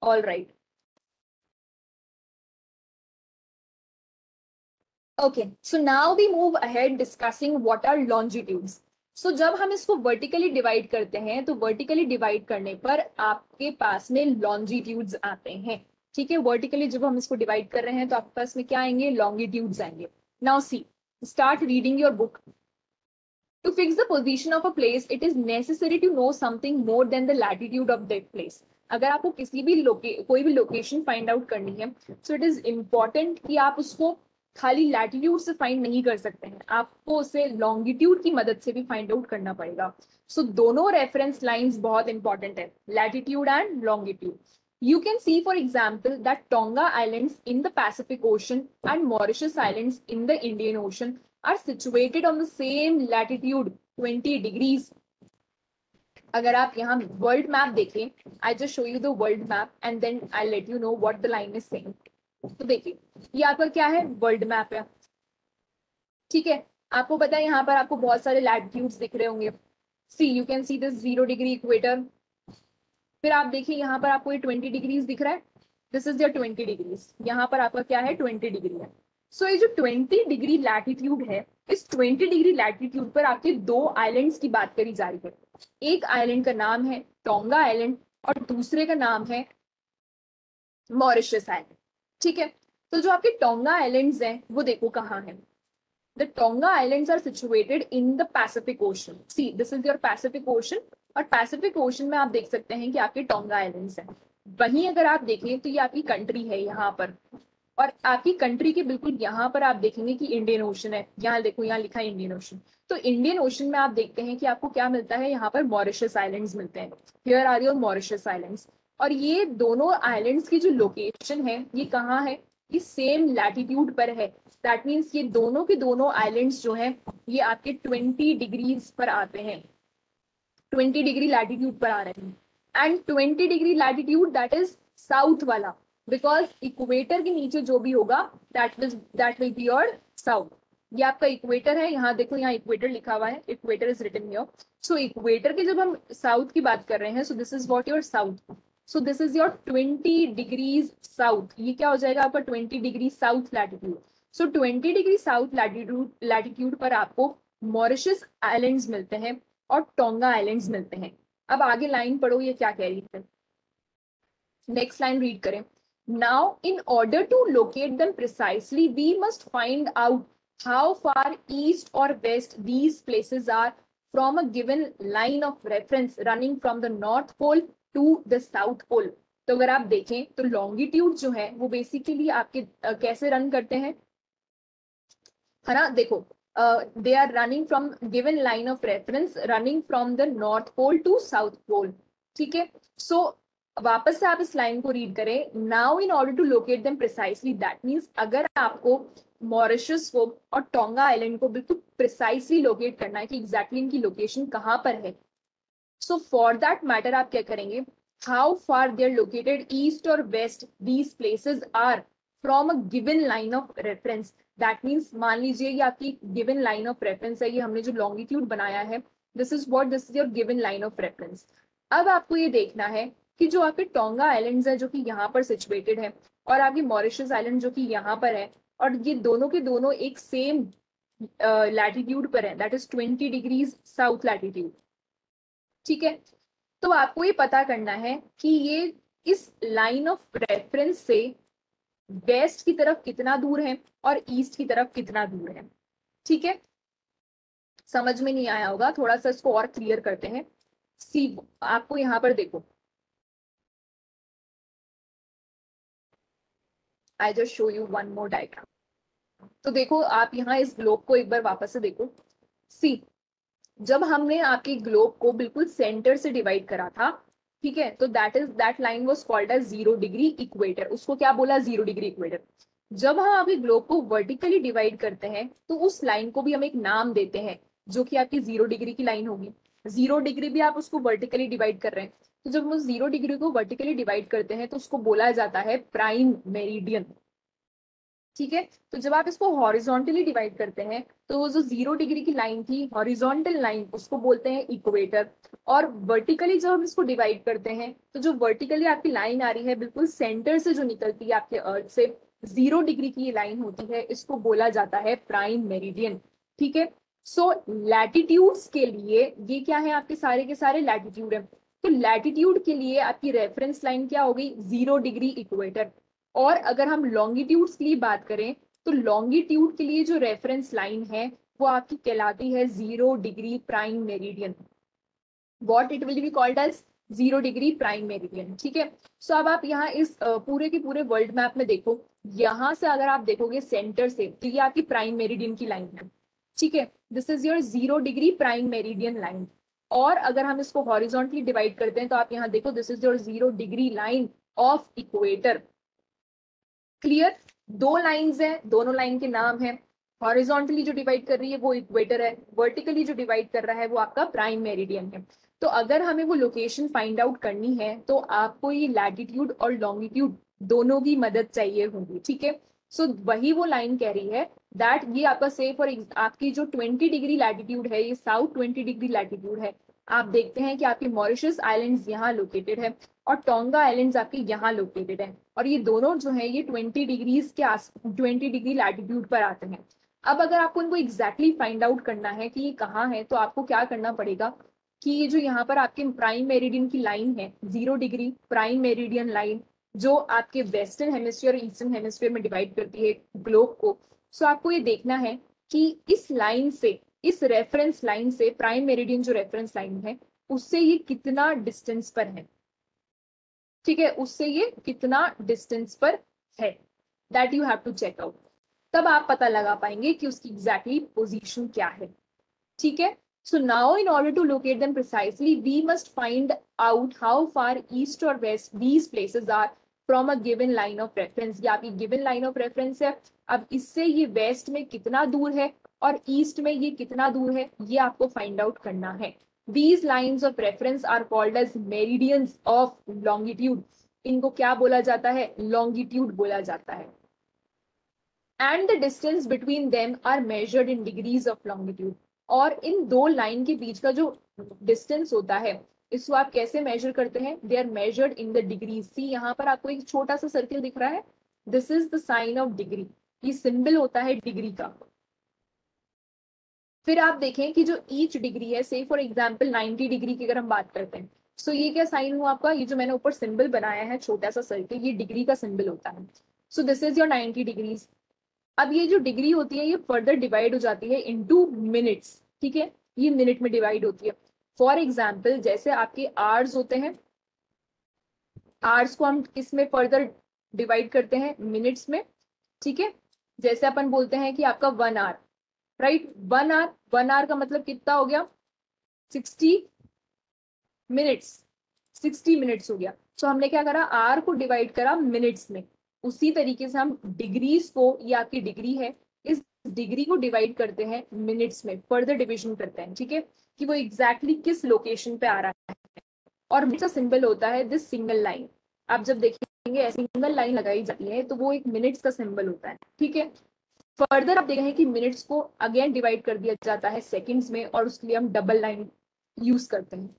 All right, okay, so now we move ahead discussing what are longitudes. सो जब हम इसको वर्टिकली डिवाइड करते हैं तो वर्टिकली डिवाइड करने पर आपके पास में लॉन्जिट्यूड्स आते हैं। ठीक है, वर्टिकली जब हम इसको डिवाइड कर रहे हैं तो आपके पास में क्या आएंगे, लॉन्गिट्यूड्स आएंगे। Now see, start reading your book. To fix the position of a place, it is necessary to know something more than the latitude of that place. अगर आपको किसी भी कोई भी लोकेशन फाइंड आउट करनी है, सो इट इज इम्पॉर्टेंट कि आप उसको खाली लैटिट्यूड से फाइंड नहीं कर सकते हैं, आपको उसे लॉन्गिट्यूड की मदद से भी फाइंड आउट करना पड़ेगा। सो दोनों रेफरेंस लाइंस बहुत इंपॉर्टेंट है, latitude and longitude. You can see, for example, that Tonga Islands in the Pacific Ocean and Mauritius Islands in the Indian Ocean are situated on the same latitude 20 degrees. अगर आप यहाँ world map देखें, I just show you the world map and then I let you know what the line is saying. तो देखिए, ये आपका क्या है, वर्ल्ड मैप है। ठीक है, आपको पता है यहाँ पर आपको बहुत सारे लैटिट्यूड्स दिख रहे होंगे। See, you can see this 0 degree equator. फिर आप देखिए यहाँ पर आपको ये 20 डिग्रीज दिख रहा है, दिस इज योर 20 डिग्रीज। यहाँ पर आपका क्या है, 20 डिग्री है। सो ये जो 20 डिग्री लैटिट्यूड है, इस 20 डिग्री लैटिट्यूड पर आपके दो आइलैंड्स की बात करी जा रही है। एक आइलैंड का नाम है टोंगा आइलैंड और दूसरे का नाम है मॉरिशस आइलैंड। ठीक है, तो जो आपके टोंगा आइलैंड्स हैं वो देखो कहाँ है। The Tonga Islands are situated in the Pacific Ocean. See, this is your Pacific Ocean और Pacific Ocean में आप देख सकते हैं कि आपके टोंगा आइलैंड्स हैं। वहीं अगर आप देखें तो ये आपकी कंट्री है यहाँ पर, और आपकी कंट्री के बिल्कुल यहाँ पर आप देखेंगे कि इंडियन ओशन है। यहाँ देखो, यहाँ लिखा है इंडियन ओशन। तो इंडियन ओशन में आप देखते हैं कि आपको क्या मिलता है, यहाँ पर मॉरिशस आइलैंड्स मिलते हैं। Here are your Mauritius islands. और ये दोनों आइलैंड्स की जो लोकेशन है ये कहाँ है, ये सेम लैटिट्यूड पर है। दैट मीन्स ये दोनों के दोनों आइलैंड्स जो हैं ये आपके 20 डिग्रीज पर आते हैं, 20 डिग्री लैटिट्यूड पर आ रहे हैं। And 20 degree latitude that is south वाला, बिकॉज इक्वेटर के नीचे जो भी होगा that will be your south. ये आपका इक्वेटर है, यहाँ देखो, यहाँ इक्वेटर लिखा हुआ है, equator is written here. So equator के जब हम साउथ की बात कर रहे हैं, so this is what your south. So this is your 20 degrees south. ये क्या हो जाएगा आपका 20 degree south latitude. So 20 degree south latitude पर आपको मॉरिशस आइलैंड्स मिलते हैं और टोंगा आइलैंड्स मिलते हैं। अब आगे लाइन पढ़ो, ये क्या कह रही है, नेक्स्ट लाइन रीड करें। Now in order to locate them precisely we must find out how far east और west these places are from a given line of reference running from the north pole to the south pole. तो अगर आप देखें तो longitude जो है वो basically आपके कैसे रन करते हैं, है ना। देखो, they are running from given line of reference running from the north pole to south pole. ठीक है, सो वापस से आप इस लाइन को रीड करें। Now in order to locate them precisely, that means अगर आपको मॉरिशस को और टोंगा आइलैंड को बिल्कुल प्रिसाइसली लोकेट करना है कि एग्जैक्टली इनकी लोकेशन कहाँ पर है, सो फॉर दैट मैटर आप क्या करेंगे, how far they are located east और west these places are from a given line of reference. That means मान लीजिए ये आपकी गिवन लाइन ऑफ रेफरेंस है, ये हमने जो लॉन्गिट्यूड बनाया है, this is your given line of reference. अब आपको ये देखना है कि जो आपके टोंगा आइलैंड्स है जो कि यहाँ पर सिचुएटेड है, और आपकी मॉरिशस आइलैंड जो कि यहाँ पर है, और ये दोनों के दोनों एक सेम लैटिट्यूड पर है, that is 20 degrees south latitude. ठीक है, तो आपको ये पता करना है कि ये इस लाइन ऑफ रेफरेंस से वेस्ट की तरफ कितना दूर है और ईस्ट की तरफ कितना दूर है। ठीक है, समझ में नहीं आया होगा, थोड़ा सा इसको और क्लियर करते हैं। सी, आपको यहाँ पर देखो, आई just show you one more diagram. तो देखो आप यहाँ इस ग्लोब को एक बार वापस से देखो। सी, जब हमने आपके ग्लोब को बिल्कुल सेंटर से डिवाइड करा था, ठीक है, तो that line was called as 0 degree equator. उसको क्या बोला, 0 डिग्री इक्वेटर। जब हम आपके ग्लोब को वर्टिकली डिवाइड करते हैं तो उस लाइन को भी हम एक नाम देते हैं जो कि आपकी 0 डिग्री की लाइन होगी। 0 डिग्री भी आप उसको वर्टिकली डिवाइड कर रहे हैं, तो जब हम उस 0 डिग्री को वर्टिकली डिवाइड करते हैं तो उसको बोला जाता है प्राइम मेरिडियन। ठीक है। तो जब आप इसको हॉरिजॉन्टली डिवाइड करते हैं तो वो जो 0 डिग्री की लाइन थी, हॉरिजॉन्टल लाइन, उसको बोलते हैं इक्वेटर। और वर्टिकली जब हम इसको डिवाइड करते हैं तो जो वर्टिकली आपकी लाइन आ रही है बिल्कुल सेंटर से जो निकलती है आपके अर्थ से, 0 डिग्री की ये लाइन होती है, इसको बोला जाता है प्राइम मेरिडियन। ठीक है। सो लैटिट्यूड्स के लिए ये क्या है, आपके सारे के सारे लैटिट्यूड है। तो लैटिट्यूड के लिए आपकी रेफरेंस लाइन क्या हो गई, 0 डिग्री इक्वेटर। और अगर हम लॉन्गिट्यूड्स के लिए बात करें तो लॉन्गिट्यूड के लिए जो रेफरेंस लाइन है वो आपकी कहलाती है 0 degree prime meridian. What it will be called as 0 degree prime meridian. ठीक है। सो अब आप यहाँ इस पूरे के पूरे वर्ल्ड मैप में देखो, यहाँ से अगर आप देखोगे सेंटर से तो ये आपकी प्राइम मेरिडियन की लाइन है। ठीक है। This is your 0 degree prime meridian line. और अगर हम इसको हॉरिजॉन्टली डिवाइड करते हैं तो आप यहाँ देखो, this is your 0 degree line of equator. Clear. दो लाइंस हैं, दोनों लाइन के नाम है। हॉरिजॉन्टली जो डिवाइड कर रही है वो इक्वेटर है, वर्टिकली जो डिवाइड कर रहा है वो आपका प्राइम मेरिडियन है। तो अगर हमें वो लोकेशन फाइंड आउट करनी है तो आपको ये लैटिट्यूड और लॉन्गिट्यूड दोनों की मदद चाहिए होगी। ठीक है। सो वही वो लाइन कह रही है दैट ये आपका से फॉर आपकी जो 20 डिग्री लैटिट्यूड है, ये साउथ 20 डिग्री लैटिट्यूड है। आप देखते हैं कि आपकी मॉरिशस आइलैंड्स यहाँ लोकेटेड है और टोंगा आइलैंड्स आपके यहाँ लोकेटेड है। और ये दोनों जो है ये 20 डिग्रीज के आस 20 डिग्री लैटिट्यूड पर आते हैं। अब अगर आपको इनको एग्जैक्टली फाइंड आउट करना है कि ये कहाँ है तो आपको क्या करना पड़ेगा कि ये जो यहाँ पर आपके प्राइम मेरिडियन की लाइन है, 0 डिग्री प्राइम मेरिडियन लाइन, जो आपके वेस्टर्न हेमिस्फीयर और ईस्टर्न हेमिस्फीयर में डिवाइड करती है ग्लोब को। सो आपको ये देखना है कि इस लाइन से, इस रेफरेंस लाइन से, प्राइम मेरिडियन जो रेफरेंस लाइन है उससे ये कितना डिस्टेंस पर है। ठीक है, उससे ये कितना डिस्टेंस पर है, that you have to check out. तब आप पता लगा पाएंगे कि उसकी एग्जैक्टली पोजीशन क्या है। ठीक है। So now in order to locate them precisely we must find out how far east और west these places are from a given line of reference. ये आपकी गिवन लाइन ऑफ रेफरेंस है। अब इससे ये वेस्ट में कितना दूर है और ईस्ट में ये कितना दूर है, ये आपको फाइंड आउट करना है। These lines of reference are called as meridians of longitude. इनको क्या बोला जाता है, longitude बोला जाता है। And the distance between them are measured in degrees of longitude. और इन दो लाइन के बीच का जो डिस्टेंस होता है इसको आप कैसे मेजर करते हैं, they are measured in the degree. See यहाँ पर आपको एक छोटा सा सर्किल दिख रहा है, this is the sign of degree. ये सिंबल होता है डिग्री का। फिर आप देखें कि जो ईच डिग्री है, से फॉर एग्जाम्पल 90 डिग्री की अगर हम बात करते हैं, सो ये क्या साइन हुआ आपका, ये जो मैंने ऊपर सिंबल बनाया है छोटा सा सर्किल, ये डिग्री का सिंबल होता है। सो दिस इज योर 90 डिग्रीज। अब ये जो डिग्री होती है ये फर्दर डिवाइड हो जाती है इनटू मिनट्स। ठीक है, ये मिनट में डिवाइड होती है। फॉर एग्जाम्पल जैसे आपके आवर्स होते हैं, आवर्स को हम किस में फर्दर डिवाइड करते हैं, मिनट्स में। ठीक है। जैसे अपन बोलते हैं कि आपका 1 आवर, राइट, 1 आवर, 1 आवर का मतलब कितना हो गया, 60 मिनट्स, 60 मिनट्स हो गया। तो हमने क्या करा, आर को डिवाइड करा मिनट्स में। उसी तरीके से हम डिग्रीज को, ये आपकी डिग्री है, इस डिग्री को डिवाइड करते हैं मिनट्स में, फर्दर डिविजन करते हैं। ठीक है, कि वो एग्जैक्टली किस लोकेशन पे आ रहा है। और इसका सिंबल होता है दिस सिंगल लाइन। आप जब देखेंगे सिंगल लाइन लगाई जाती है तो वो एक मिनट्स का सिंबल होता है। ठीक है। फर्दर आप देख रहे हैं कि मिनट्स को अगेन डिवाइड कर दिया जाता है सेकंड्स में, और उसके लिए हम डबल लाइन यूज करते हैं।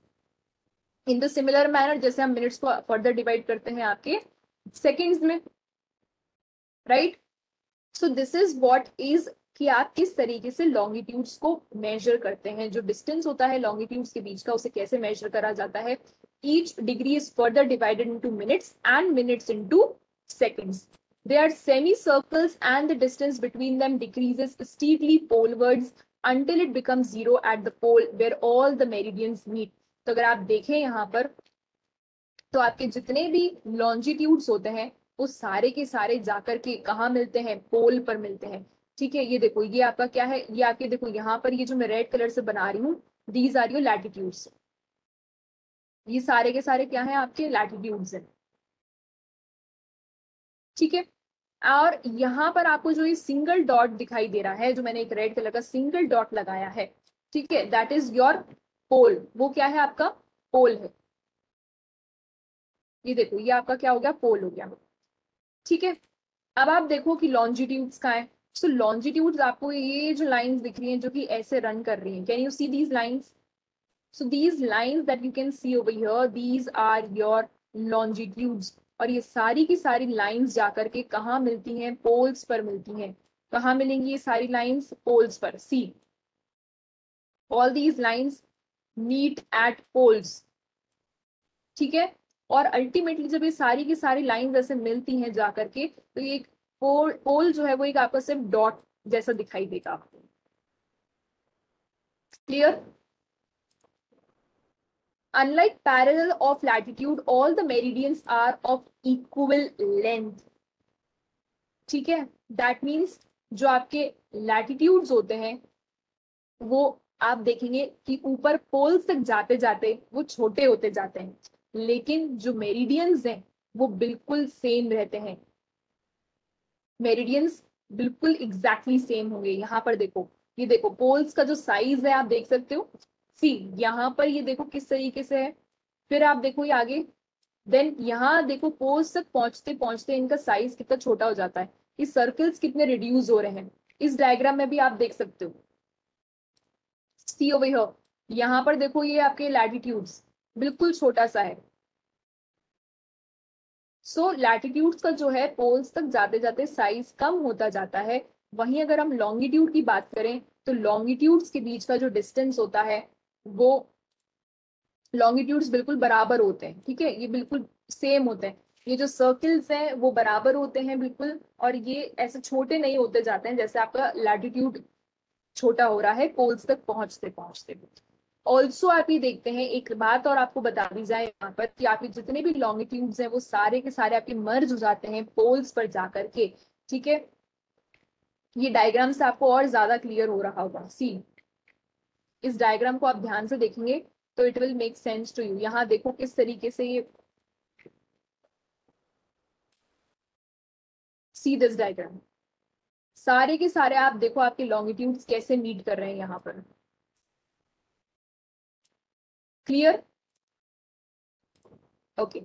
इन द सिमिलर मैनर जैसे हम मिनट्स को फर्दर डिवाइड करते हैं आपके सेकंड्स में, right. So this is what is, कि आप किस तरीके से लॉन्गिट्यूड्स को मेजर करते हैं। जो डिस्टेंस होता है लॉन्गिट्यूड्स के बीच का, उसे कैसे मेजर करा जाता है। Each degree is further divided into minutes and minutes into seconds. They are semicircles and the distance between them decreases steeply polewards until it becomes zero at the pole where all the meridians meet. तो अगर आप देखें यहाँ पर तो आपके जितने भी लॉन्जिट्यूड्स होते हैं वो सारे के सारे जाकर के कहाँ मिलते हैं, पोल पर मिलते हैं। ठीक है, ये देखो ये आपका क्या है, ये आपके देखो यहाँ पर ये जो मैं रेड कलर से बना रही हूँ, दीज आर योर लैटिट्यूड्स। ये सारे के सारे क्या है, आपके लैटिट्यूड्स हैं। ठीक है। और यहाँ पर आपको जो ये सिंगल डॉट दिखाई दे रहा है, जो मैंने एक रेड कलर का सिंगल डॉट लगाया है, ठीक है, दैट इज योर पोल। वो क्या है, आपका पोल है। ये देखो ये आपका क्या हो गया, पोल हो गया। ठीक है। अब आप देखो कि लॉन्जिट्यूड्स कहाँ है। सो लॉन्जिट्यूड्स आपको ये जो लाइंस दिख रही हैं जो कि ऐसे रन कर रही हैं, can you see these lines? So these lines that you can see over here, these are your longitudes. और ये सारी की सारी लाइंस जाकर के कहाँ मिलती हैं? पोल्स पर मिलती हैं। कहाँ मिलेंगी ये सारी लाइंस? पोल्स पर। See, all these lines meet at poles. ठीक है, और अल्टीमेटली जब ये सारी की सारी लाइंस ऐसे मिलती हैं जाकर के, तो ये पोल जो है वो एक आपका सिर्फ डॉट जैसा दिखाई देगा आपको। Clear? Unlike parallel of latitude, all the meridians are of equal length. ठीक है, दैट मीन्स जो आपके लैटिट्यूड्स होते हैं वो आप देखेंगे कि ऊपर पोल्स तक जाते जाते वो छोटे होते जाते हैं, लेकिन जो मेरिडियंस हैं वो बिल्कुल सेम रहते हैं। मेरिडियंस बिल्कुल एग्जैक्टली सेम होंगे। यहाँ पर देखो, ये देखो पोल्स का जो साइज है आप देख सकते हो। सी, यहाँ पर ये देखो किस तरीके से है। फिर आप देखो ये आगे, देन यहाँ देखो पोल्स तक पहुंचते पहुंचते इनका साइज कितना छोटा हो जाता है। ये सर्कल्स कितने रिड्यूस हो रहे हैं इस डायग्राम में भी आप देख सकते हो। सी ओवर हियर, यहाँ पर देखो ये आपके लैटिट्यूड्स बिल्कुल छोटा सा है। सो लैटिट्यूड्स का जो है पोल्स तक जाते जाते साइज कम होता जाता है। वहीं अगर हम लॉन्गिट्यूड की बात करें तो लॉन्गिट्यूड्स के बीच का जो डिस्टेंस होता है वो लॉन्गिट्यूड्स बिल्कुल बराबर होते हैं। ठीक है, ये बिल्कुल सेम होते हैं। ये जो सर्कल्स हैं वो बराबर होते हैं बिल्कुल, और ये ऐसे छोटे नहीं होते जाते हैं जैसे आपका लैटिट्यूड छोटा हो रहा है पोल्स तक पहुंचते पहुंचते। ऑल्सो आप ये देखते हैं, एक बात और आपको बता दी जाए यहाँ पर कि आपके जितने भी लॉन्गिट्यूड्स हैं वो सारे के सारे आपके मर्ज हो जाते हैं पोल्स पर जाकर के। ठीक है, ये डायग्राम से आपको और ज्यादा क्लियर हो रहा होगा। सी, इस डायग्राम को आप ध्यान से देखेंगे तो it will make sense to you. यहाँ देखो किस तरीके से ये, सी दिस डायग्राम, सारे के सारे आप देखो आपके लॉन्गिट्यूड्स कैसे मीट कर रहे हैं यहाँ पर। Clear? Okay.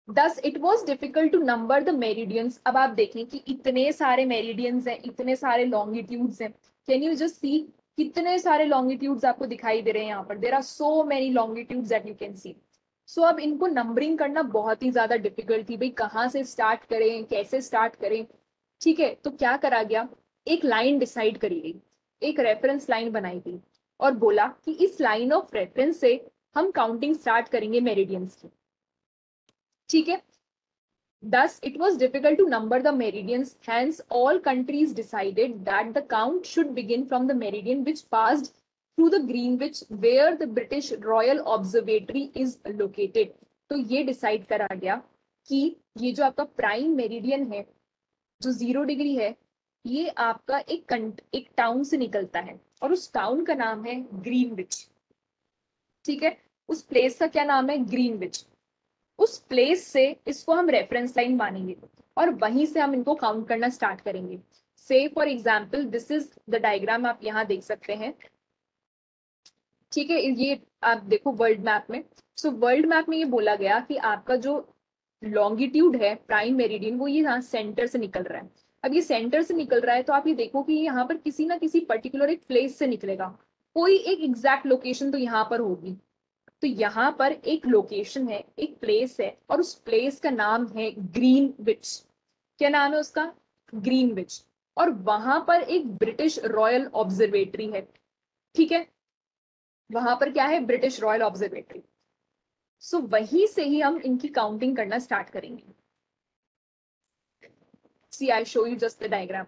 Thus it was difficult to number the meridians. अब आप देखें कि इतने सारे मेरिडियंस हैं, इतने सारे लॉन्गिट्यूड्स हैं। कैन यू जस्ट सी कितने सारे लॉन्गिट्यूड्स आपको दिखाई दे रहे हैं यहाँ पर? There are so many longitudes that you can see. So अब इनको नंबरिंग करना बहुत ही ज्यादा डिफिकल्ट थी, भाई कहाँ से स्टार्ट करें, कैसे स्टार्ट करें। ठीक है, तो क्या करा गया, एक लाइन डिसाइड करी गई, एक रेफरेंस लाइन बनाई गई और बोला कि इस लाइन ऑफ रेफरेंस से हम काउंटिंग स्टार्ट करेंगे मेरिडियंस की। ठीक है, thus it was difficult to number the meridians, hence all countries decided that the count should begin from the meridian which passed through the Greenwich where the British Royal Observatory is located। तो ये decide करा गया कि ये जो आपका prime meridian है जो 0 डिग्री है, ये आपका एक टाउन से निकलता है और उस टाउन का नाम है ग्रीनविच। ठीक है, उस प्लेस का क्या नाम है? ग्रीनविच। उस प्लेस से इसको हम रेफरेंस लाइन मानेंगे और वहीं से हम इनको काउंट करना स्टार्ट करेंगे। से for example this is the diagram, आप यहाँ देख सकते हैं। ठीक है, ये आप देखो वर्ल्ड मैप में। सो वर्ल्ड मैप में ये बोला गया कि आपका जो लॉन्गिट्यूड है प्राइम मेरिडियन वो ये यहाँ सेंटर से निकल रहा है। अब ये सेंटर से निकल रहा है तो आप ये देखो कि यहाँ पर किसी ना किसी पर्टिकुलर एक प्लेस से निकलेगा, कोई एक एग्जैक्ट लोकेशन तो यहाँ पर होगी। तो यहाँ पर एक लोकेशन है, एक प्लेस है और उस प्लेस का नाम है ग्रीनविच। क्या नाम है उसका? ग्रीनविच। और वहां पर एक ब्रिटिश रॉयल ऑब्जर्वेटरी है। ठीक है, वहां पर क्या है? British royal observatory. सो वहीं से ही हम इनकी काउंटिंग करना स्टार्ट करेंगे। See, I show you just the diagram.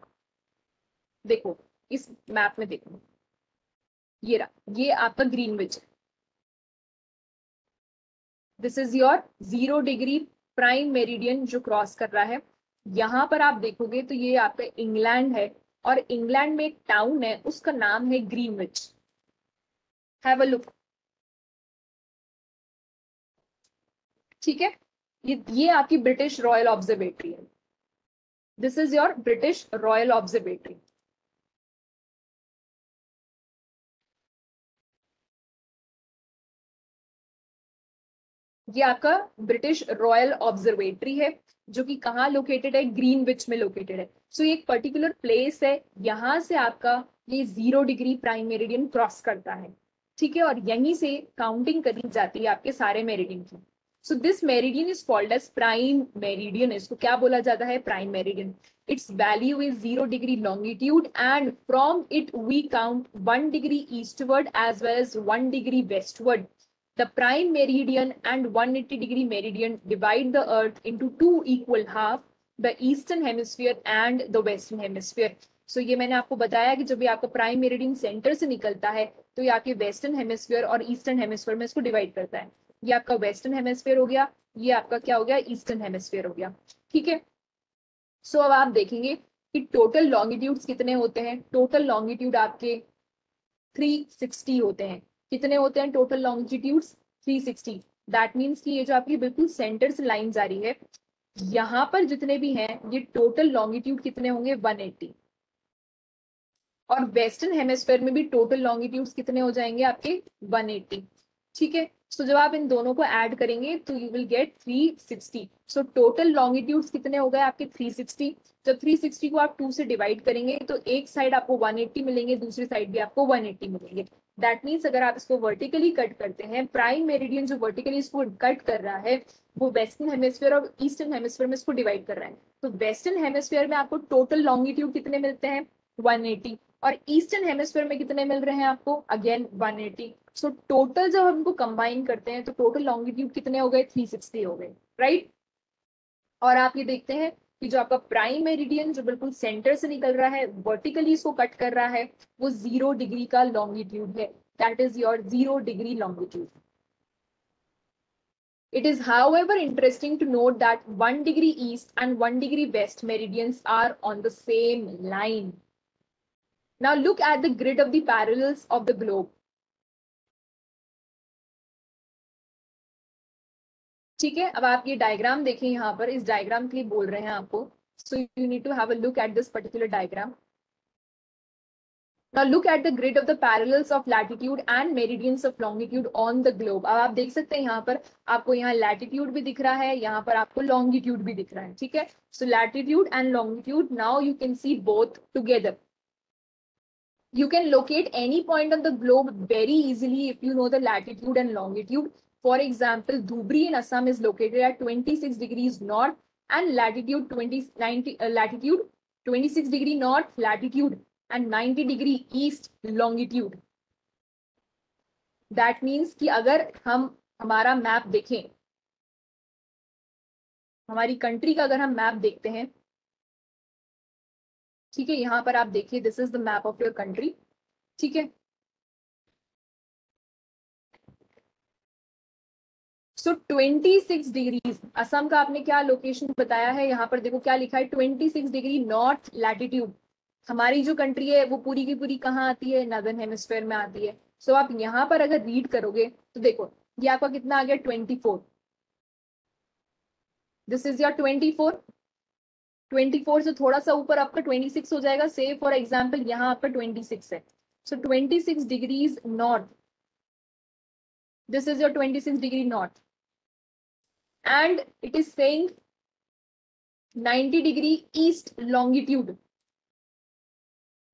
देखो इस मैप में देखो, ये रहा, ये आपका ग्रीनविच है। This is your 0 degree prime meridian जो क्रॉस कर रहा है। यहां पर आप देखोगे तो ये आपका इंग्लैंड है और इंग्लैंड में एक टाउन है उसका नाम है ग्रीनविच। Have a look. ठीक है, ये आपकी ब्रिटिश रॉयल ऑब्जर्वेटरी है। This is your British royal observatory. ये आपका ब्रिटिश रॉयल ऑब्जर्वेटरी है जो कि कहाँ लोकेटेड है, ग्रीनविच में लोकेटेड है। सो ये एक पर्टिकुलर प्लेस है, यहाँ से आपका ये 0 डिग्री प्राइम मेरिडियन क्रॉस करता है, ठीक है, और यहीं से काउंटिंग करी जाती है आपके सारे मेरिडियन की। So this meridian is called as prime meridian. इसको क्या बोला जाता है, prime meridian. its value is 0 degree longitude and from it we count 1 degree eastward as well as 1 degree westward. The prime meridian and 180 degree meridian divide the earth into two equal half, the eastern hemisphere and the western hemisphere. So ये मैंने आपको बताया कि जब ये आपका prime meridian centre से निकलता है तो ये आपके वेस्टर्न हेमिस्फीयर और ईस्टर्न हेमिस्फीयर में इसको डिवाइड करता है। ये आपका वेस्टर्न हेमिस्फीयर हो गया, ये आपका क्या हो गया, ईस्टर्न हेमिस्फीयर हो गया, ठीक है। सो अब आप देखेंगे कि टोटल लॉन्गिट्यूड्स कितने होते हैं। टोटल लॉन्गिट्यूड आपके 360 होते हैं। कितने होते हैं टोटल लॉन्गिट्यूड्स, 360। दैट मीन्स कि ये जो आपकी बिल्कुल सेंटर से लाइन जा रही है, यहाँ पर जितने भी हैं ये टोटल लॉन्गिट्यूड कितने होंगे, 180। और वेस्टर्न हेमिस्फेयर में भी टोटल लॉन्गिट्यूड्स कितने हो जाएंगे आपके, 180, ठीक है। सो जब आप इन दोनों को ऐड करेंगे तो you will get 360। So total longitudes कितने हो गए आपके, 360। जब 360 को आप 2 से डिवाइड करेंगे तो एक साइड आपको 180 मिलेंगे, दूसरी साइड भी आपको 180 मिलेंगे। दैट मीन्स अगर आप इसको वर्टिकली कट करते हैं, प्राइम मेरिडियन जो वर्टिकली इसको कट कर रहा है वो वेस्टर्न हेमिस्फीयर और ईस्टर्न हेमिस्फीयर में इसको डिवाइड कर रहा है। तो वेस्टर्न हेमिस्फीयर में आपको टोटल लॉन्गिट्यूड कितने मिलते हैं, 180। और ईस्टर्न हेमिस्फीयर में कितने मिल रहे हैं आपको, अगेन 180। सो टोटल जब हम इनको कंबाइन करते हैं तो टोटल लॉन्गिट्यूड कितने हो गए, 360 हो गए, राइट। और आप ये देखते हैं कि जो आपका प्राइम मेरिडियन जो बिल्कुल सेंटर से निकल रहा है, वर्टिकली इसको कट कर रहा है, वो 0 डिग्री का लॉन्गिट्यूड है। That is your 0 degree longitude. It is, however, interesting to note that 1 degree east and 1 degree west meridians are on the same line. Now look at the grid of the parallels of the globe. ठीक है, अब आप ये diagram देखें, यहाँ पर इस diagram के लिए बोल रहे हैं आपको। So you need to have a look at this particular diagram. Now look at the grid of the parallels of latitude and meridians of longitude on the globe. अब आप देख सकते हैं यहाँ पर आपको यहाँ latitude भी दिख रहा है, यहाँ पर आपको longitude भी दिख रहा है, ठीक है। So latitude and longitude, now you can see both together. You can locate any point on the globe very easily if you know the latitude and longitude. For example, Dhubri in Assam is located at 26 degrees north and latitude 26 degree north latitude and 90 degree east longitude. That means कि अगर हम हमारा map देखें, हमारी country का अगर हम map देखते हैं, ठीक है, यहाँ पर आप देखिए, this is the map of your country, ठीक है। सो 26 डिग्रीज असम का आपने क्या लोकेशन बताया है, यहाँ पर देखो क्या लिखा है, 26 डिग्री नॉर्थ लैटिट्यूड। हमारी जो कंट्री है वो पूरी की पूरी कहाँ आती है, नॉर्दर्न हेमिस्फेयर में आती है। सो आप यहाँ पर अगर रीड करोगे तो देखो ये आपका कितना आ गया, 24। This is your 24। 24 से थोड़ा सा ऊपर आपका 26 हो जाएगा। से फॉर एग्जाम्पल यहाँ आपका 26 है। सो 26 degrees north, this is your 26 degree north and it is saying 90 degree east longitude.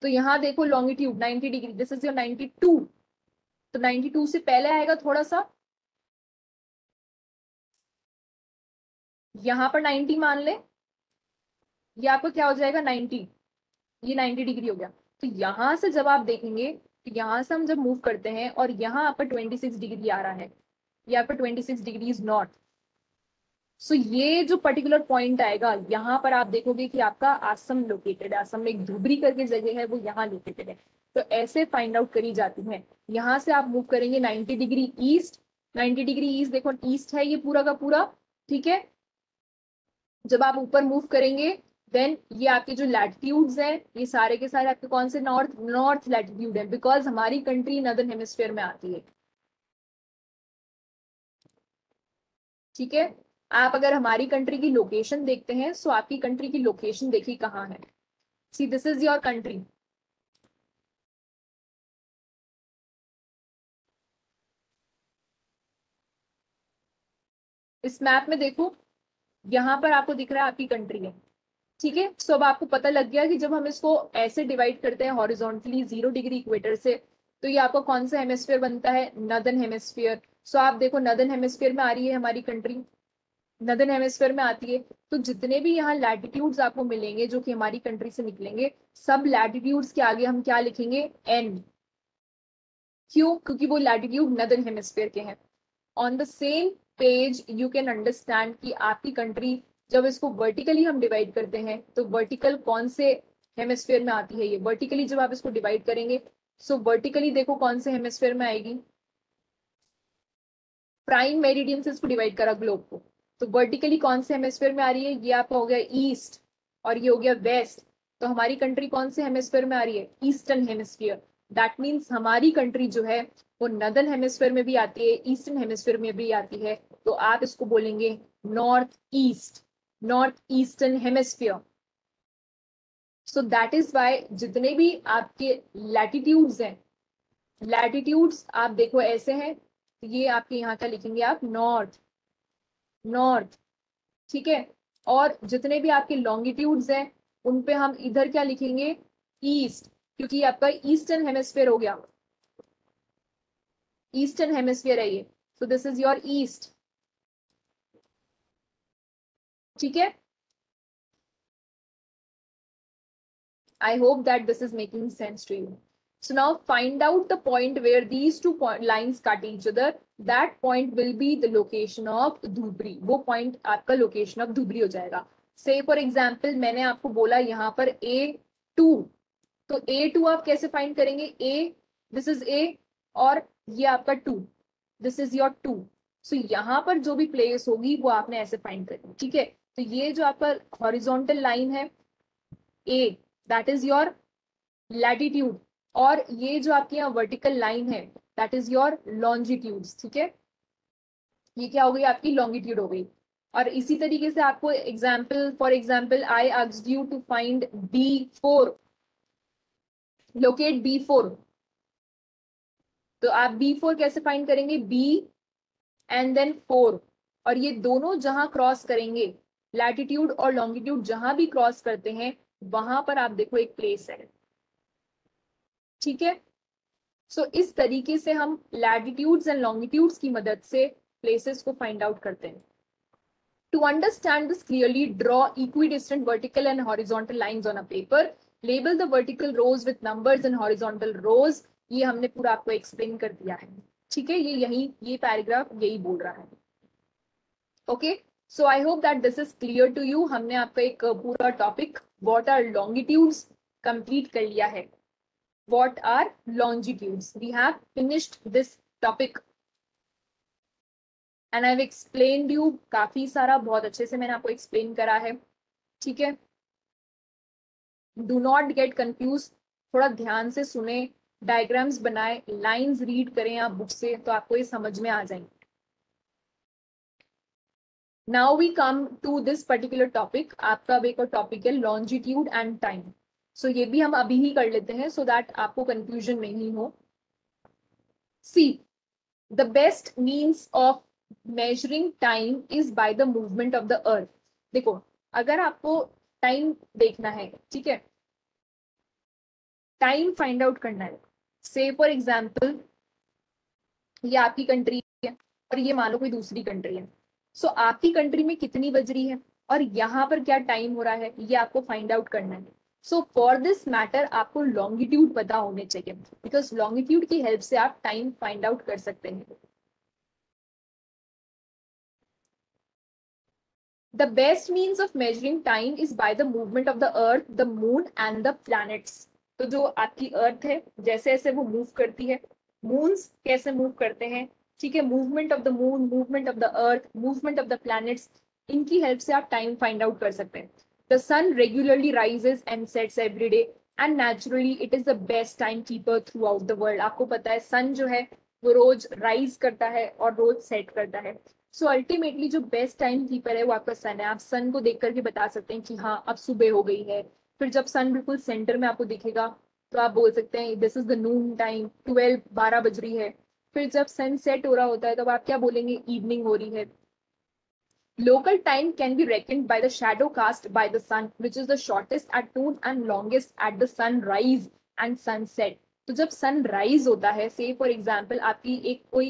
तो यहाँ देखो longitude 90 degree, this is your 92। तो 92 से पहले आएगा थोड़ा सा, यहाँ पर 90 मान ले, ये आपको क्या हो जाएगा 90, ये 90 डिग्री हो गया। तो यहाँ से जब आप देखेंगे तो यहाँ से हम जब मूव करते हैं और यहाँ आपका 26 डिग्री आ रहा है, ये आपका 26 डिग्रीज नॉर्थ। सो ये जो पर्टिकुलर पॉइंट आएगा यहाँ पर आप देखोगे कि आपका असम लोकेटेड है। असम में एक धुबरी करके जगह है, वो यहाँ लोकेटेड है। तो ऐसे फाइंड आउट करी जाती है। यहाँ से आप मूव करेंगे 90 डिग्री ईस्ट, 90 डिग्री ईस्ट देखो ईस्ट है ये पूरा का पूरा, ठीक है। जब आप ऊपर मूव करेंगे देन ये आपके जो लैटिट्यूड्स हैं ये सारे के सारे आपके कौन से, नॉर्थ, नॉर्थ लैटिट्यूड है, बिकॉज हमारी कंट्री नॉर्दर्न हेमिस्फीयर में आती है, ठीक है। आप अगर हमारी कंट्री की लोकेशन देखते हैं, सो आपकी कंट्री की लोकेशन देखिए कहाँ है। See this is your country, इस मैप में देखो, यहाँ पर आपको दिख रहा है आपकी कंट्री है, ठीक है। सो अब आपको पता लग गया कि जब हम इसको ऐसे डिवाइड करते हैं हॉरिजॉन्टली 0 डिग्री इक्वेटर से, तो ये आपका कौन सा हेमिस्फीयर बनता है, नदर्न हेमिस्फीयर। सो आप देखो नदर्न हेमिस्फीयर में आ रही है हमारी कंट्री, नदर्न हेमिस्फीयर में आती है। तो जितने भी यहाँ लैटिट्यूड्स आपको मिलेंगे जो कि हमारी कंट्री से निकलेंगे, सब लैटिट्यूड्स के आगे हम क्या लिखेंगे, एन। क्यों, क्योंकि वो लैटिट्यूड नदर्न हेमिस्फीयर के हैं। On the same page you can understand कि आपकी कंट्री, जब इसको वर्टिकली हम डिवाइड करते हैं तो वर्टिकल कौन से हेमिस्फीयर में आती है, ये वर्टिकली जब आप इसको डिवाइड करेंगे, सो वर्टिकली देखो कौन से हेमिस्फीयर में आएगी, प्राइम मेरिडियन से इसको डिवाइड करा ग्लोब को, तो वर्टिकली कौन से हेमिस्फीयर में आ रही है, ये आपका हो गया ईस्ट और ये हो गया वेस्ट। तो हमारी कंट्री कौन से हेमिस्फीयर में आ रही है, ईस्टर्न हेमिस्फीयर। दैट मीन्स हमारी कंट्री जो है वो नदर्न हेमिस्फीयर में भी आती है, ईस्टर्न हेमिस्फीयर में भी आती है। तो आप इसको बोलेंगे north east, north eastern hemisphere. So that is why जितने भी आपके लैटिट्यूड्स हैं, लैटिट्यूड्स आप देखो ऐसे हैं, तो ये आपके यहाँ का लिखेंगे आप नॉर्थ, नॉर्थ, ठीक है। और जितने भी आपके लॉन्गिट्यूड्स हैं उन पे हम इधर क्या लिखेंगे, ईस्ट, क्योंकि आपका ईस्टर्न हेमिस्फीयर हो गया, ईस्टर्न हेमिस्फीयर है ये। सो दिस इज योर ईस्ट, ठीक है। I hope that this is making sense to you. So now find out the point where these two lines cut each other. That point will be the location of Dhubri, वो point आपका location of Dhubri हो जाएगा। Say for example मैंने आपको बोला यहाँ पर A2, तो A2 आप कैसे find करेंगे, A, this is A और ये आपका 2, this is your 2। So यहाँ पर जो भी place होगी वो आपने ऐसे find करनी, ठीक है। तो ये जो आपका horizontal line है A, that is your latitude, और ये जो आपकी यहाँ वर्टिकल लाइन है दैट इज योर लॉन्जिट्यूड, ठीक है। ये क्या हो गई, आपकी लॉन्गिट्यूड हो गई। और इसी तरीके से आपको example, for example I asked you to find B4, locate B4, तो आप B4 कैसे फाइंड करेंगे, B एंड देन 4, और ये दोनों जहां क्रॉस करेंगे, लैटिट्यूड और लॉन्गिट्यूड जहां भी क्रॉस करते हैं वहां पर आप देखो एक प्लेस है, ठीक है। सो इस तरीके से हम लैटिट्यूड्स एंड लॉन्गिट्यूड्स की मदद से प्लेसेस को फाइंड आउट करते हैं। To understand this clearly draw equidistant vertical and horizontal lines on a paper, label the vertical rows with numbers and horizontal rows. ये हमने पूरा आपको एक्सप्लेन कर दिया है, ठीक है। ये पैराग्राफ यही बोल रहा है, okay. So I hope that this is clear to you. हमने आपका एक पूरा topic what are longitudes complete कर लिया है। What are longitudes? We have finished this topic and I've explained you काफी सारा, बहुत अच्छे से मैंने आपको एक्सप्लेन करा है, ठीक है। Do not get confused, थोड़ा ध्यान से सुने, डायग्राम्स बनाए, लाइंस रीड करें आप बुक से, तो आपको ये समझ में आ जाएंगे। Now we come to this particular topic, आपका एक और टॉपिक है longitude and time। सो ये भी हम अभी ही कर लेते हैं सो दैट आपको कंफ्यूजन नहीं हो। सी, the best means of measuring time is by the movement of the earth। देखो अगर आपको टाइम देखना है, ठीक है, टाइम फाइंड आउट करना है, से फॉर एग्जाम्पल ये आपकी कंट्री है और ये मान लो कोई दूसरी कंट्री है। सो आपकी कंट्री में कितनी बज रही है और यहाँ पर क्या टाइम हो रहा है, ये आपको फाइंड आउट करना है। सो फॉर दिस मैटर आपको लॉन्गिट्यूड पता होने चाहिए, बिकॉज लॉन्गिट्यूड की हेल्प से आप टाइम फाइंड आउट कर सकते हैं। The best means of measuring time is by the movement of the earth, the moon and the planets। तो जो आपकी अर्थ है जैसे जैसे वो मूव करती है, मून्स कैसे मूव करते हैं, ठीक है, movement of the moon, movement of the earth, movement of the planets, इनकी हेल्प से आप टाइम फाइंड आउट कर सकते हैं। The sun regularly rises and sets every day and naturally it is the best time keeper throughout the world. आपको पता है सन जो है वो रोज राइज करता है और रोज सेट करता है। सो अल्टीमेटली जो बेस्ट टाइम कीपर है वो आपका सन है। आप सन को देख करके बता सकते हैं कि हाँ अब सुबह हो गई है। फिर जब सन बिल्कुल सेंटर में आपको दिखेगा तो आप बोल सकते हैं this is the Noon time, 12 12 बज रही है। फिर जब सन सेट हो रहा होता है तब आप क्या बोलेंगे, इवनिंग हो रही है। Local time can be reckoned by the shadow cast by the sun, which is the shortest at noon and longest at the sunrise and sunset. तो जब सनराइज होता है, से फॉर एग्जाम्पल आपकी एक कोई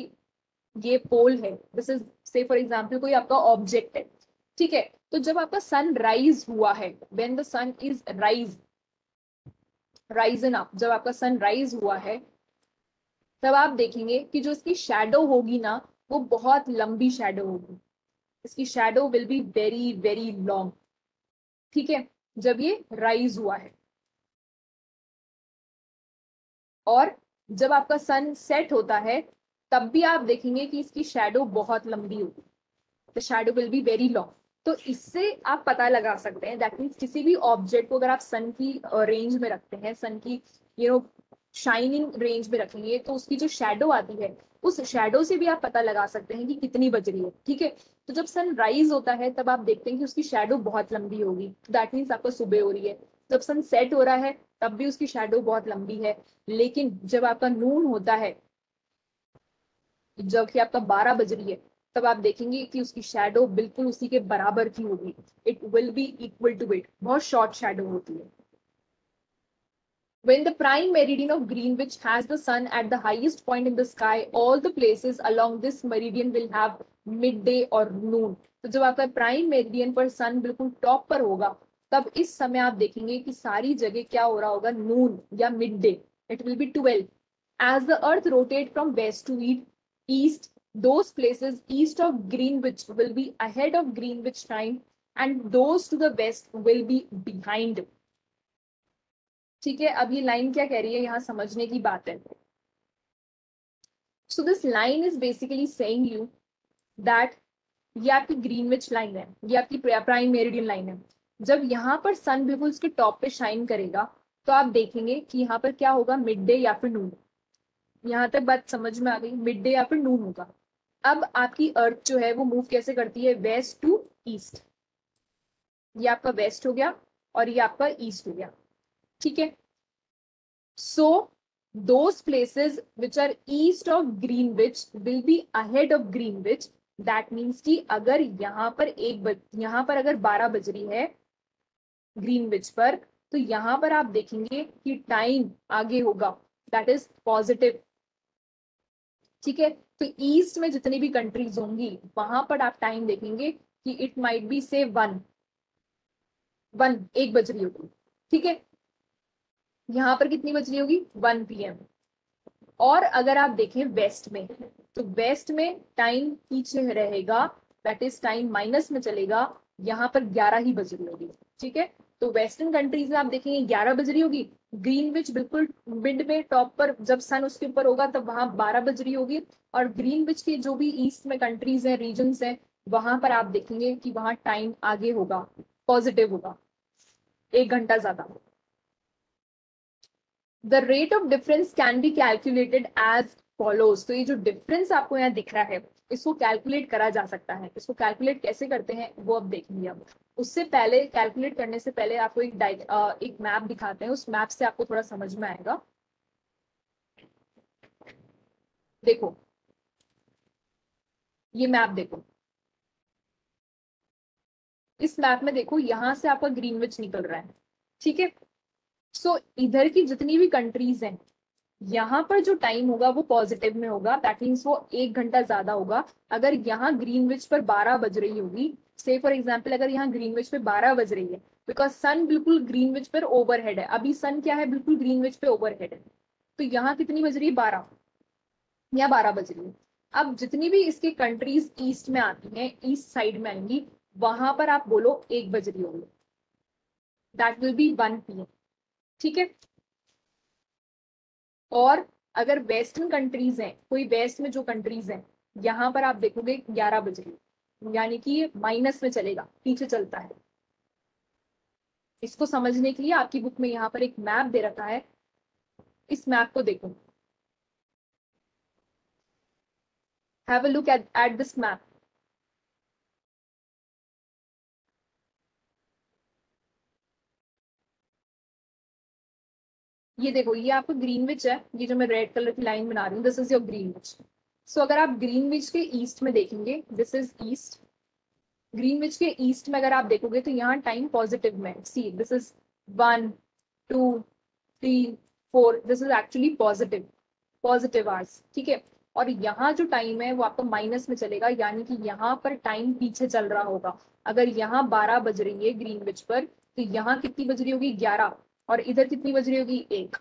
ये पोल है, दिस इज से फॉर एग्जाम्पल कोई आपका ऑब्जेक्ट है, ठीक है, तो जब आपका सनराइज हुआ है, when the sun is risen up, जब आपका सनराइज हुआ है, तब आप देखेंगे कि जो इसकी शैडो होगी ना, वो बहुत लंबी शैडो होगी, इसकी shadow will be very very long, ठीक है, जब ये राइज हुआ है। और जब आपका सन सेट होता है, तब भी आप देखेंगे कि इसकी शैडो बहुत लंबी होगी, the shadow will be very long. तो इससे आप पता लगा सकते हैं, दैट मीन्स किसी भी ऑब्जेक्ट को अगर आप सन की रेंज में रखते हैं, सन की शाइनिंग रेंज में रखेंगे, तो उसकी जो शैडो आती है, उस शैडो से भी आप पता लगा सकते हैं कि कितनी बज रही है, ठीक है। तो जब सन राइज होता है, तब आप देखते हैं कि उसकी शैडो बहुत लंबी होगी, दैट मीन्स आपको सुबह हो रही है। जब सन सेट हो रहा है, तब भी उसकी शैडो बहुत लंबी है। लेकिन जब आपका नून होता है, जब कि आपका 12 बज रही है, तब आप देखेंगे कि उसकी शैडो बिल्कुल उसी के बराबर की होगी, it will be equal to it, बहुत शॉर्ट शैडो होती है। When the prime meridian of Greenwich has the sun at the highest point in the sky, all the places along this meridian will have midday or noon. तो जब आपका prime meridian पर सन बिल्कुल top पर होगा, तब इस समय आप देखेंगे कि सारी जगह क्या हो रहा होगा, नून या mid day, it will B 12. As the earth rotates from west to east, those places east of Greenwich will be ahead of Greenwich time and those to the west will be behind. ठीक है, अब ये line क्या कह रही है, यहाँ समझने की बात है। So this line is basically saying you that ये आपकी ग्रीनविच लाइन है, ये आपकी प्राइम मेरिडियन लाइन है। जब यहाँ पर सन बिल्कुल उसके टॉप पे शाइन करेगा, तो आप देखेंगे कि यहाँ पर क्या होगा, मिड डे या फिर नून। यहाँ तक बात समझ में आ गई, मिड डे या फिर नून होगा। अब आपकी अर्थ जो है वो मूव कैसे करती है, वेस्ट टू ईस्ट। ये आपका वेस्ट हो गया और ये आपका ईस्ट हो गया, ठीक है। सो those places which are east of Greenwich will be ahead of Greenwich. That means कि अगर यहाँ पर यहाँ पर अगर 12 बज रही है ग्रीनविच पर, तो यहाँ पर आप देखेंगे कि टाइम आगे होगा, दैट इज पॉजिटिव, ठीक है। तो ईस्ट में जितनी भी कंट्रीज होंगी, वहां पर आप टाइम देखेंगे कि इट माइट बी से 1 बज रही होगी, ठीक है। यहाँ पर कितनी बज रही होगी, 1 PM। और अगर आप देखें वेस्ट में, तो वेस्ट में टाइम पीछे रहेगा, दैट इज टाइम माइनस में चलेगा, यहाँ पर 11 ही बज रही होगी, ठीक है। तो वेस्टर्न कंट्रीज में आप देखेंगे 11 बज रही होगी, ग्रीनविच बिल्कुल मिड में टॉप पर, जब सन उसके ऊपर होगा तब वहां 12 बज रही होगी। और ग्रीनविच के जो भी ईस्ट में कंट्रीज हैं, रीजन्स हैं, वहां पर आप देखेंगे कि वहां टाइम आगे होगा, पॉजिटिव होगा, 1 घंटा ज्यादा। The rate of difference can be calculated as follows. तो ये जो डिफरेंस आपको यहाँ दिख रहा है, इसको कैलकुलेट करा जा सकता है। इसको कैलकुलेट कैसे करते हैं वो अब देखेंगे। अब उससे पहले, कैलकुलेट करने से पहले आपको एक मैप दिखाते हैं, उस मैप से आपको थोड़ा समझ में आएगा। देखो ये मैप देखो, इस मैप में देखो, यहाँ से आपका ग्रीनविच निकल रहा है, ठीक है। सो इधर की जितनी भी कंट्रीज हैं, यहाँ पर जो टाइम होगा वो पॉजिटिव में होगा, दैट मीन्स वो 1 घंटा ज्यादा होगा। अगर यहाँ ग्रीनविच पर 12 बज रही होगी, से फॉर एग्जाम्पल अगर यहाँ ग्रीनविच पे 12 बज रही है, बिकॉज सन बिल्कुल ग्रीनविच पर ओवरहेड है, अभी सन क्या है, बिल्कुल ग्रीनविच पे ओवरहेड है, तो यहाँ कितनी बज रही है, 12 या 12 बज रही है। अब जितनी भी इसके कंट्रीज ईस्ट में आती हैं, ईस्ट साइड में आएंगी, वहां पर आप बोलो 1 बज रही होगी, दैट विल बी 1 PM, ठीक है। और अगर वेस्टर्न कंट्रीज हैं, कोई वेस्ट में जो कंट्रीज हैं, यहाँ पर आप देखोगे 11 बज रही, यानी कि ये माइनस में चलेगा, पीछे चलता है। इसको समझने के लिए आपकी बुक में यहाँ पर एक मैप दे रखा है, इस मैप को देखो, have a look at this map. ये देखो, ये आपका ग्रीनविच है, ये जो मैं रेड कलर की लाइन बना रही हूँ, दिस इज योर ग्रीनविच। सो अगर आप ग्रीनविच के ईस्ट में देखेंगे, दिस इज ईस्ट, ग्रीनविच के ईस्ट में अगर आप देखोगे तो यहाँ टाइम पॉजिटिव में, see this is 1 2 3 4, this is actually positive hours, ठीक है। और यहाँ जो टाइम है वो आपका माइनस में चलेगा, यानी कि यहाँ पर टाइम पीछे चल रहा होगा। अगर यहाँ 12 बज रही है ग्रीनविच पर, तो यहाँ कितनी बज रही होगी 11, और इधर कितनी बज रही होगी 1।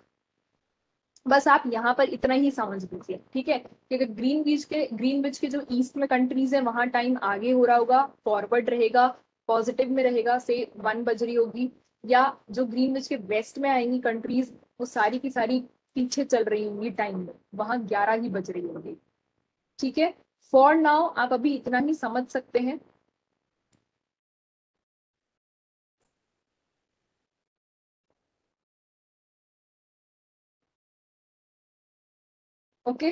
बस आप यहाँ पर इतना ही समझ लीजिए, ठीक है, कि अगर ग्रीनविच के जो ईस्ट में कंट्रीज है वहां टाइम आगे हो रहा होगा, फॉरवर्ड रहेगा, पॉजिटिव में रहेगा, से 1 बज रही होगी, या जो ग्रीनविच के वेस्ट में आएंगी कंट्रीज वो सारी की सारी पीछे चल रही होंगी टाइम में, वहां 11 ही बज रही होंगी, ठीक है। फॉर नाउ आप अभी इतना ही समझ सकते हैं। Okay,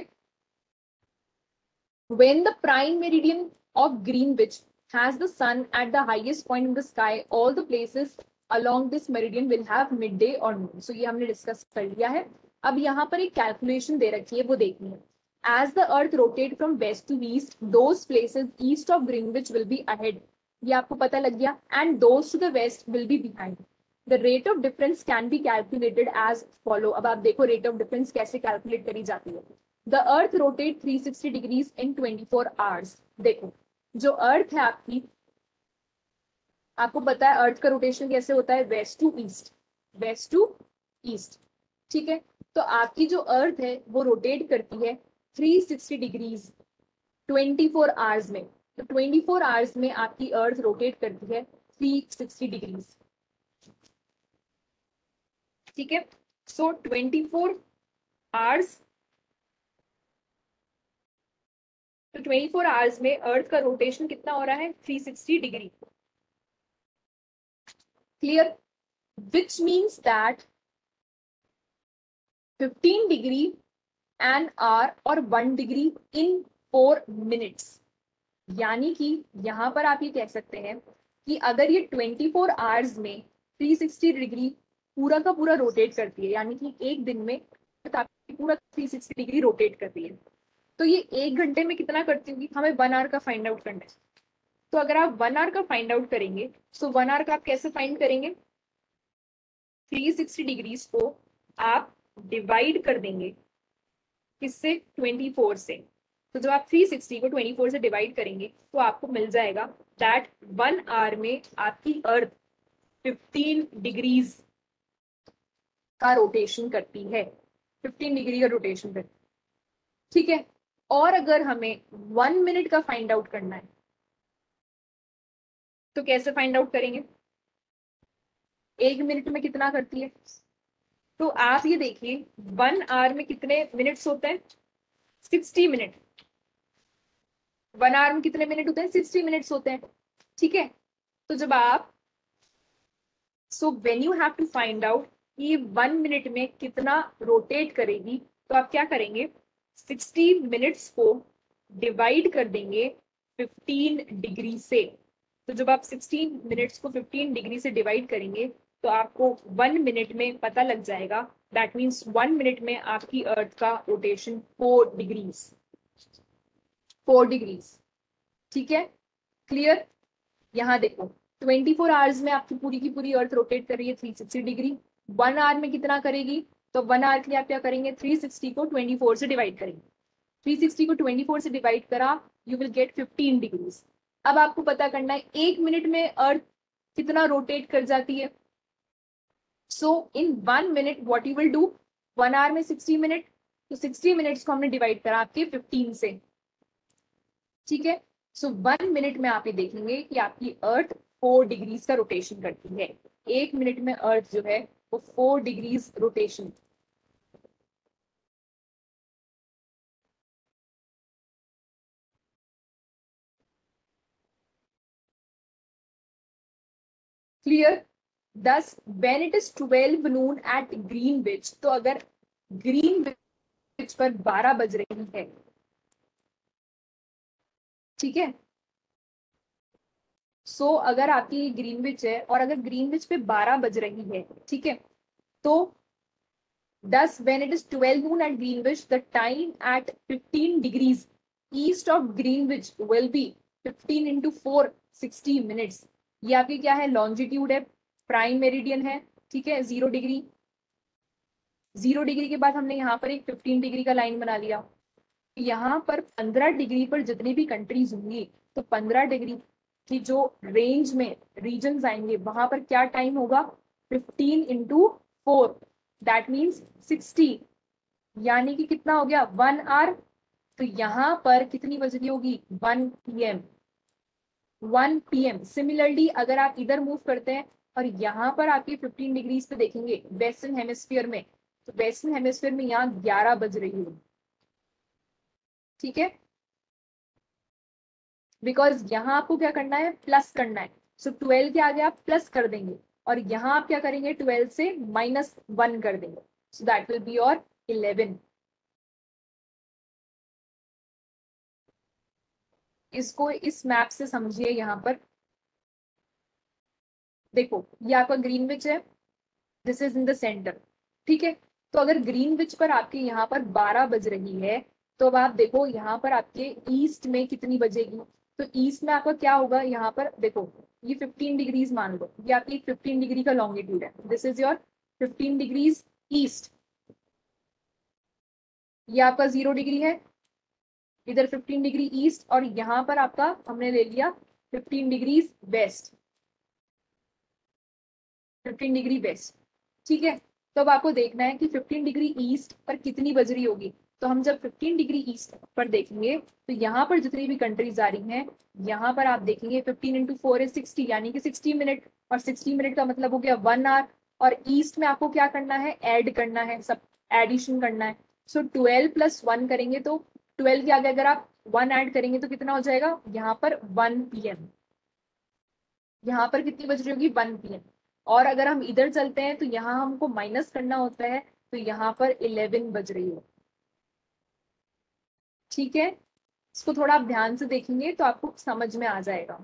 when the prime meridian of Greenwich has the sun at the highest point in the sky, all the places along this meridian will have midday or noon. So ये हमने discuss कर लिया है। अब यहाँ पर एक कैलकुलेशन दे रखी है, वो देखनी है। As the earth rotate from west to east, those places east of Greenwich will be ahead. ये आपको पता लग गया। And those to the west will be behind. The rate of difference can be calculated as follow. अब आप देखो rate of difference कैसे calculate करी जाती है। The earth rotate 360 degrees in 24 hours. देखो जो अर्थ है आपकी, आपको पता है अर्थ का रोटेशन कैसे होता है, west to east, west to east, ठीक है। तो आपकी जो अर्थ है वो रोटेट करती है 360 डिग्रीज 24 आवर्स में। तो 24 आवर्स में आपकी अर्थ रोटेट करती है 360 डिग्रीज, ठीक है। सो 24 आवर्स, तो 24 आवर्स में अर्थ का रोटेशन कितना हो रहा है, 360 degree. Clear? Which means that 15 degree an hour और 1 डिग्री इन 4 मिनट्स। यानी कि यहां पर आप ये कह सकते हैं कि अगर ये 24 आवर्स में 360 डिग्री पूरा का पूरा रोटेट करती है, यानी कि एक दिन में पूरा 360 डिग्री रोटेट करती है, तो ये 1 घंटे में कितना करती होगी, हमें 1 आवर का फाइंड आउट करना है। तो अगर आप 1 आवर का फाइंड आउट करेंगे, तो 1 आवर का आप कैसे फाइंड करेंगे, 360 डिग्रीज को आप डिवाइड कर देंगे किससे, 24 से। तो जब आप 360 को 24 से डिवाइड करेंगे तो आपको मिल जाएगा दैट 1 आवर में आपकी अर्थ 15 डिग्रीज का रोटेशन करती है, 15 डिग्री का रोटेशन करती है, ठीक है। और अगर हमें 1 मिनट का फाइंड आउट करना है तो कैसे फाइंड आउट करेंगे, 1 मिनट में कितना करती है। तो आप ये देखिए 1 आवर में कितने मिनट्स होते हैं, 60 मिनट। 1 आवर में कितने मिनट होते हैं, 60 मिनट्स होते हैं, ठीक है। तो जब आप so when you have to find out कि 1 मिनट में कितना रोटेट करेगी, तो आप क्या करेंगे, 60 मिनट्स को डिवाइड कर देंगे 15 डिग्री से। तो जब आप 16 मिनट्स को 15 डिग्री से डिवाइड करेंगे तो आपको 1 मिनट में पता लग जाएगा, दैट मीन्स 1 मिनट में आपकी अर्थ का रोटेशन 4 डिग्रीज, ठीक है। क्लियर? यहाँ देखो 24 आवर्स में आपकी पूरी की पूरी अर्थ रोटेट कर रही है 360 डिग्री। 1 आवर में कितना करेगी, तो 1 आवर के लिए आप क्या करेंगे, 360 को 24 से डिवाइड करेंगे। 360 को 24 से डिवाइड करा, यू विल गेट 15 डिग्रीज। अब आपको पता करना है 1 मिनट में अर्थ कितना रोटेट कर जाती है। So in 1 minute what you will do, 1 hour में 60 मिनट, तो 60 मिनट्स को हमने डिवाइड करा आपके 15 से, ठीक है। सो 1 मिनट में आप ये देखेंगे कि आपकी अर्थ 4 डिग्रीज का रोटेशन करती है। 1 मिनट में अर्थ जो है वो 4 degrees rotation. Clear? Thus when it is 12 noon at Greenwich, तो अगर ग्रीनविच पर 12 बज रही है, ठीक है। सो अगर आपकी ग्रीनविच है और अगर ग्रीनविच पे 12 बज रही है, ठीक है, तो 10 when it is 12 noon at Greenwich, the time at 15 degrees east of Greenwich will be 15 into 4 60 minutes. ये आपकी क्या है, लॉन्जिट्यूड है, प्राइम मेरिडियन है, ठीक है, 0 डिग्री। 0 डिग्री के बाद हमने यहाँ पर एक 15 डिग्री का लाइन बना लिया। यहाँ पर 15 डिग्री पर जितनी भी कंट्रीज होंगी, तो 15 डिग्री की जो रेंज में रीजन आएंगे वहां पर क्या टाइम होगा, 15 इंटू 4 दैट मीन्स 60, यानी कि कितना हो गया, 1 आवर। तो यहाँ पर कितनी बज रही होगी, 1 PM। 1 PM। सिमिलरली अगर आप इधर मूव करते हैं और यहाँ पर आपकी 15 डिग्रीज पे देखेंगे वेस्टर्न हेमिस्फीयर में, तो वेस्टर्न हेमिस्फीयर में यहाँ 11 बज रही होगी, ठीक है, बिकॉज यहाँ आपको क्या करना है, प्लस करना है। सो 12 के आगे आप प्लस कर देंगे और यहाँ आप क्या करेंगे, 12 से -1 कर देंगे, so that will be your 11। इसको इस मैप से समझिए। यहाँ पर देखो ये आपका ग्रीनविच है, this is in the centre, ठीक है। तो अगर ग्रीनविच पर आपके यहाँ पर 12 बज रही है, तो अब आप देखो यहाँ पर आपके ईस्ट में कितनी बजेगी। तो ईस्ट में आपका क्या होगा, यहाँ पर देखो ये 15 डिग्रीज मान लो, ये आपकी 15 डिग्री का लॉन्गिट्यूड है, this is your 15 degrees east. ये आपका 0 डिग्री है, इधर 15 डिग्री ईस्ट, और यहाँ पर आपका हमने ले लिया 15 डिग्रीज वेस्ट, 15 डिग्री वेस्ट, ठीक है। तो अब आपको देखना है कि 15 डिग्री ईस्ट पर कितनी बज रही होगी। तो हम जब 15 डिग्री ईस्ट पर देखेंगे तो यहाँ पर जितनी भी कंट्रीज आ रही हैं, यहाँ पर आप देखेंगे 15 इंटू 4 इज 60, यानी कि 60 मिनट, और 60 मिनट का मतलब हो गया 1 आवर। और ईस्ट में आपको क्या करना है, ऐड करना है, सब एडिशन करना है। सो 12 + 1 करेंगे तो 12 के आगे अगर आप 1 ऐड करेंगे तो कितना हो जाएगा, यहाँ पर 1 PM। यहाँ पर कितनी बज रही होगी, 1 PM। और अगर हम इधर चलते हैं तो यहाँ हमको माइनस करना होता है, तो यहाँ पर 11 बज रही है, ठीक है। इसको थोड़ा आप ध्यान से देखेंगे तो आपको समझ में आ जाएगा।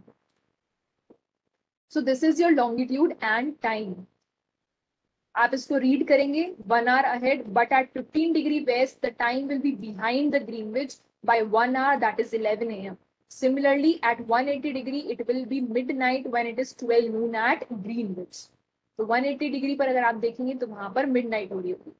So this is your longitude and time. आप इसको रीड करेंगे 1 hour ahead, but at 15 degree west the time will be behind the Greenwich by 1 hour, that is 11 AM। Similarly, at 180 degree, it will be midnight when it is 12 noon at Greenwich. तो 180 degree पर अगर आप देखेंगे तो वहां पर midnight हो रही होगी।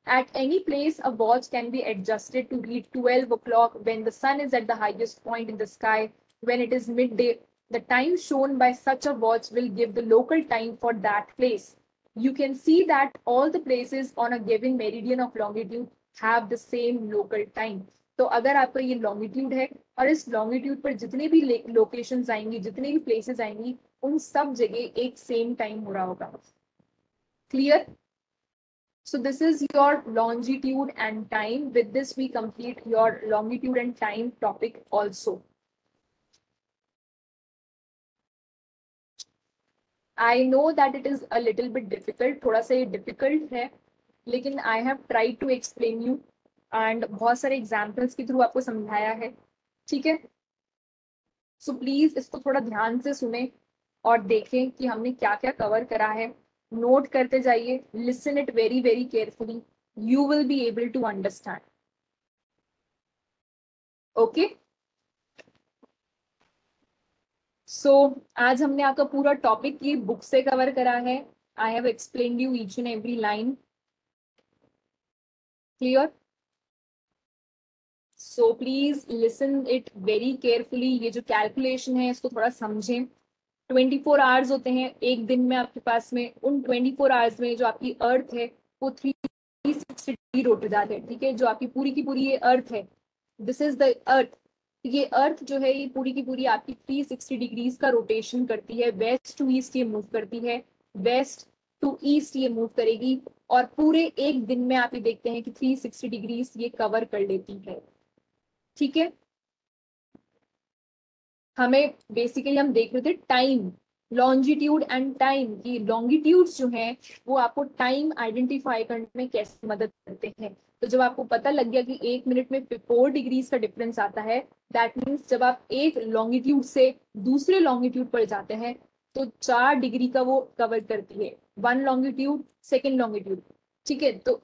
At any place, a watch can be adjusted to read 12 o'clock when the sun is at the highest point in the sky. When it is midday, the time shown by such a watch will give the local time for that place. You can see that all the places on a given meridian of longitude have the same local time. तो अगर आपका ये longitude है और इस longitude पर जितने भी लोकेशंस आएंगी, जितने भी प्लेसेस आएंगी, उन सब जगह एक सेम टाइम हो रहा होगा। Clear? So this is your longitude and time. With this we complete your longitude and time topic also. I know that it is a little bit difficult, थोड़ा सा ये difficult है, लेकिन I have tried to explain you and बहुत सारे examples के through आपको समझाया है, ठीक है। सो प्लीज इसको थोड़ा ध्यान से सुने और देखें कि हमने क्या क्या कवर करा है, नोट करते जाइए, listen it very very carefully, you will be able to understand. Okay, so आज हमने आपका पूरा टॉपिक की बुक से कवर करा है। I have explained you each and every line. Clear? So please listen it very carefully. ये जो कैलकुलेशन है इसको थोड़ा समझें। 24 आवर्स होते हैं एक दिन में आपके पास में, उन 24 आवर्स में जो आपकी अर्थ है वो 360 डिग्री रोटेट जाते हैं, ठीक है। जो आपकी पूरी की पूरी ये अर्थ है, दिस इज द अर्थ। ये अर्थ जो है ये पूरी की पूरी आपकी 360 डिग्रीज का रोटेशन करती है, वेस्ट टू ईस्ट ये मूव करती है, वेस्ट टू ईस्ट ये मूव करेगी, और पूरे एक दिन में आप ये देखते हैं कि 360 डिग्रीज ये कवर कर लेती है, ठीक है। हमें बेसिकली हम देख रहे थे टाइम, लॉन्जिट्यूड एंड टाइम की लॉन्गिट्यूड्स जो हैं वो आपको टाइम आइडेंटिफाई करने में कैसे मदद करते हैं। तो जब आपको पता लग गया कि 1 मिनट में 4 डिग्रीज का डिफरेंस आता है, दैट मीन्स जब आप एक लॉन्गिट्यूड से दूसरे लॉन्गिट्यूड पर जाते हैं तो 4 डिग्री का वो कवर करती है, 1 लॉन्गिट्यूड सेकेंड लॉन्गिट्यूड, ठीक है। तो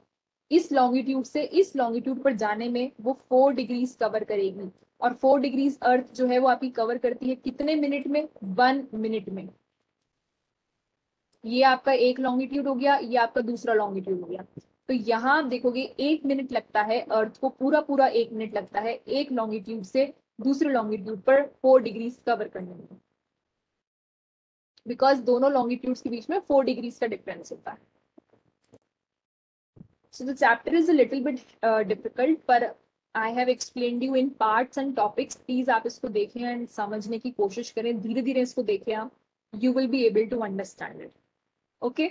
इस लॉन्गिट्यूड से इस लॉन्गिट्यूड पर जाने में वो 4 डिग्रीज कवर करेगी, और 4 डिग्रीज अर्थ जो है वो आपकी कवर करती है कितने मिनट में? 1 मिनट में। ये आपका एक लॉन्गिट्यूड हो गया, ये आपका दूसरा लॉन्गिट्यूड हो गया। तो यहाँ आप देखोगे 1 मिनट लगता है अर्थ को, पूरा पूरा 1 मिनट लगता है एक लॉन्गिट्यूड से दूसरे लॉन्गिट्यूड पर 4 डिग्रीज कवर करने में, बिकॉज दोनों लॉन्गिट्यूड्स के बीच में 4 डिग्रीज का डिफरेंस होता है। So the chapter is a little bit difficult, पर I have explained you in parts and topics. Please आप इसको देखें and समझने की कोशिश करें, धीरे धीरे इसको देखें आप, you will be able to understand it. Okay?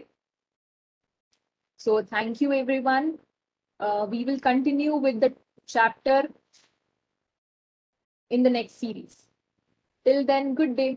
So thank you everyone. We will continue with the chapter in the next series. Till then, good day.